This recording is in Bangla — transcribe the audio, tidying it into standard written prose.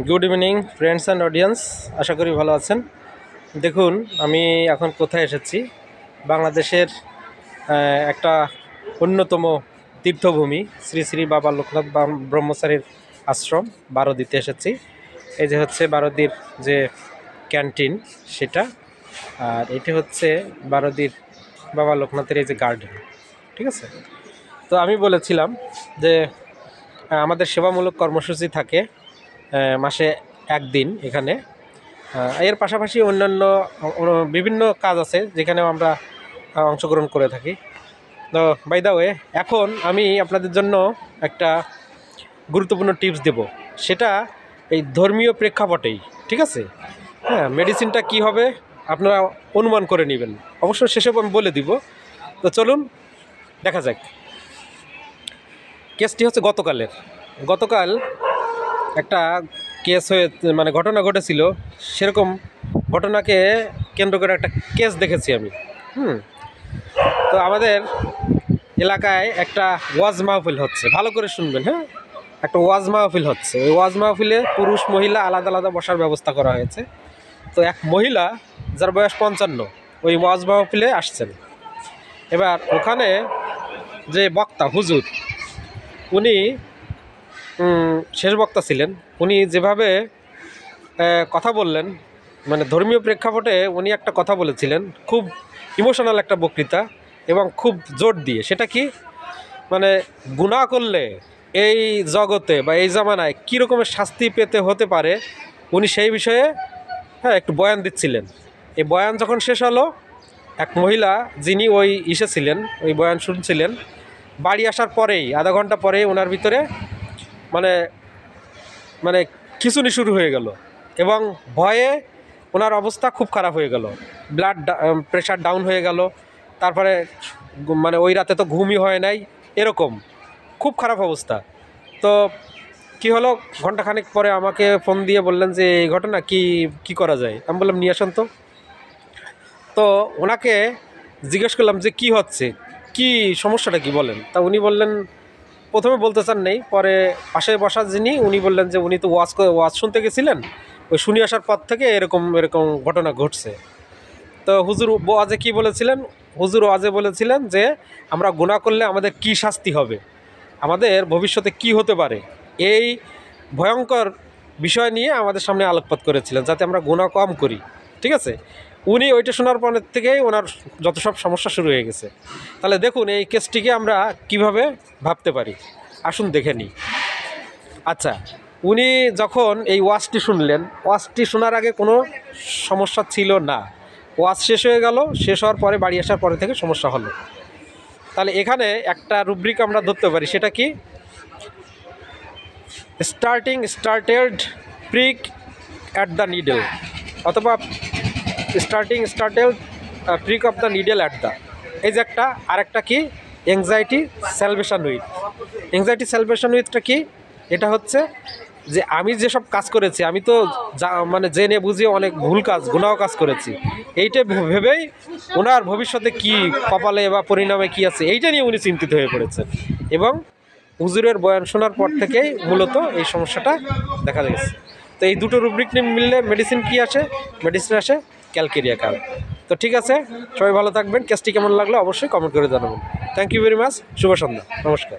Good evening friends and audience, আশা করি ভালো আছেন। দেখুন আমি এখন কোথায় এসেছি, বাংলাদেশের একটা অন্যতম তীর্থভূমি শ্রী শ্রী বাবা লোকনাথ ব্রহ্মচারীর আশ্রম বারোদিতে এসেছি। এই যে হচ্ছে বারোদির যে ক্যান্টিন সেটা, আর এটি হচ্ছে বারোদির বাবা লোকনাথের এই যে গার্ডেন। ঠিক আছে, তো আমি বলেছিলাম যে আমাদের সেবামূলক কর্মসূচি থাকে মাসে একদিন এখানে। এর পাশাপাশি অন্যান্য বিভিন্ন কাজ আছে যেখানেও আমরা অংশগ্রহণ করে থাকি। তো বাই দ্য ওয়ে, এখন আমি আপনাদের জন্য একটা গুরুত্বপূর্ণ টিপস দেব, সেটা এই ধর্মীয় প্রেক্ষাপটেই। ঠিক আছে, হ্যাঁ, মেডিসিনটা কি হবে আপনারা অনুমান করে নেবেন, অবশ্য সেসব আমি বলে দিব। তো চলুন দেখা যাক। কেসটি হচ্ছে গতকাল একটা কেস হয়ে মানে ঘটনা ঘটেছিল, সেরকম ঘটনাকে কেন্দ্র করে একটা কেস দেখেছি আমি। তো আমাদের এলাকায় একটা ওয়াজ মাহফিল হচ্ছে, ভালো করে শুনবেন। হ্যাঁ, একটা ওয়াজ মাহফিল হচ্ছে। ওই ওয়াজ মাহফিলে পুরুষ মহিলা আলাদা আলাদা বসার ব্যবস্থা করা হয়েছে। তো এক মহিলা যার বয়স 55 ওই ওয়াজ মাহফিলে আসছেন। এবার ওখানে যে বক্তা হুজুর, উনি শেষ বক্তা ছিলেন। উনি যেভাবে কথা বললেন, মানে ধর্মীয় প্রেক্ষাপটে উনি একটা কথা বলেছিলেন, খুব ইমোশনাল একটা বক্তৃতা এবং খুব জোর দিয়ে। সেটা কি, মানে গুনাহ করলে এই জগতে বা এই জামানায় কী রকমের শাস্তি পেতে হতে পারে, উনি সেই বিষয়ে একটু বয়ান দিচ্ছিলেন। এই বয়ান যখন শেষ হলো, এক মহিলা যিনি ওই ছিলেন, ওই বয়ান শুনছিলেন, বাড়ি আসার পরেই আধা ঘন্টা পরেই ওনার ভিতরে মানে মানে খিঁচুনি শুরু হয়ে গেল এবং ভয়ে ওনার অবস্থা খুব খারাপ হয়ে গেল। ব্লাড প্রেশার ডাউন হয়ে গেল। তারপরে মানে ওই রাতে তো ঘুমই হয় নাই, এরকম খুব খারাপ অবস্থা। তো কি হলো, ঘন্টাখানেক পরে আমাকে ফোন দিয়ে বললেন যে এই ঘটনা কি করা যায়। আমি বললাম নিয়ে আসুন তো। তো ওনাকে জিজ্ঞেস করলাম যে কি হচ্ছে, কি সমস্যাটা কি বলেন। তা উনি বললেন, প্রথমে বলতে চান নেই, পরে পাশে বসা যিনি উনি বললেন যে উনি তো ওয়াজ শুনতে গেছিলেন, ওই শুনে আসার পর থেকে এরকম ঘটনা ঘটছে। তো হুজুর ওয়াজে কি বলেছিলেন, হুজুর ওয়াজে বলেছিলেন যে আমরা গুনাহ করলে আমাদের কি শাস্তি হবে, আমাদের ভবিষ্যতে কি হতে পারে, এই ভয়ঙ্কর বিষয় নিয়ে আমাদের সামনে আলোকপাত করেছিলেন, যাতে আমরা গুনাহ কম করি। ঠিক আছে, উনি ওইটা শোনার পর থেকেই ওনার যত সব সমস্যা শুরু হয়ে গেছে। তাহলে দেখুন এই কেসটিকে আমরা কিভাবে ভাবতে পারি, আসুন দেখে নিই। আচ্ছা, উনি যখন এই ওয়াজটি শুনলেন, ওয়াজটি শোনার আগে কোনো সমস্যা ছিল না, ওয়াজ শেষ হয়ে গেল, শেষ হওয়ার পরে বাড়ি আসার পরে থেকে সমস্যা হলো। তাহলে এখানে একটা রুব্রিক আমরা ধরতে পারি, সেটা কি, started prick at the needle, অথবা started prick of the needle at the. এই যে একটা, আরেকটা কি, অ্যাংজাইটি স্যালভেশন উইথটা কি, এটা হচ্ছে যে আমি যেসব কাজ করেছি, আমি তো মানে জেনে বুঝিয়ে অনেক ভুল কাজ, গুনাহ কাজ করেছি, এইটা ভেবেই ওনার ভবিষ্যতে কি কপালে বা পরিণামে কি আছে এইটা নিয়ে উনি চিন্তিত হয়ে পড়েছেন। এবং হুজুরের বয়ান শোনার পর থেকেই মূলত এই সমস্যাটা দেখা গেছে। তো এই দুটো রুব্রিক নিয়ে মিললে মেডিসিন কি আসে, মেডিসিন আসে ক্যালকেরিয়া কাল। তো ঠিক আছে, সবাই ভালো থাকবেন। কেসটি কেমন লাগলো অবশ্যই কমেন্ট করে জানাবেন। Thank you very much. শুভ সন্ধ্যা, নমস্কার।